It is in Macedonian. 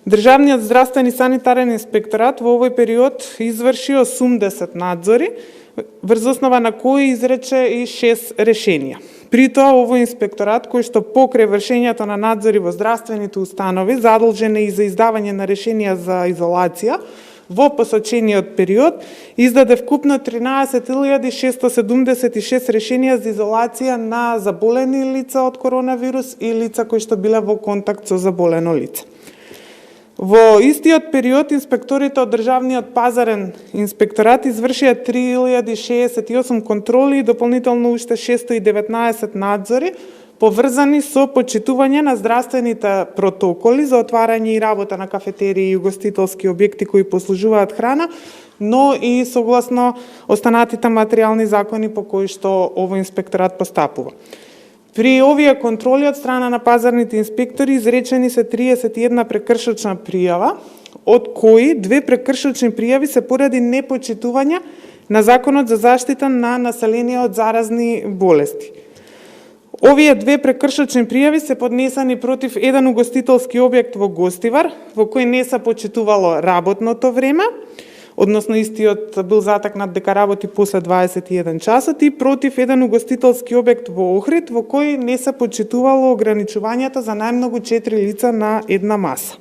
Државниот здравствен и санитарен инспекторат во овој период изврши 80 надзори, врз основа на кои изрече и 6 решенија. При тоа, овој инспекторат, кој што покрај вршењето на надзори во здравствените установи, задолжен е и за издавање на решенија за изолација, во посочениот период издаде вкупно 13.676 решенија за изолација на заболени лица од коронавирус и лица кои што биле во контакт со заболено лице. Во истиот период инспекторите од Државниот пазарен инспекторат извршија 3068 контроли и дополнително уште 619 надзори поврзани со почитување на здравствените протоколи за отварање и работа на кафетерии и угостителски објекти кои послужуваат храна, но и согласно останатите материјални закони по кои што овој инспекторат постапува. При овие контроли од страна на пазарните инспектори изречени се 31 прекршочна пријава, од кои 2 прекршочни пријави се поради непочитување на Законот за заштита на население од заразни болести. Овие 2 прекршочни пријави се поднесени против еден угостителски објект во Гостивар, во кој не се почитувало работното време, односно истиот бил затакнат дека работи после 21 часот, и против еден угостителски објект во Охрид, во кој не се почитувало ограничувањата за најмногу 4 лица на една маса.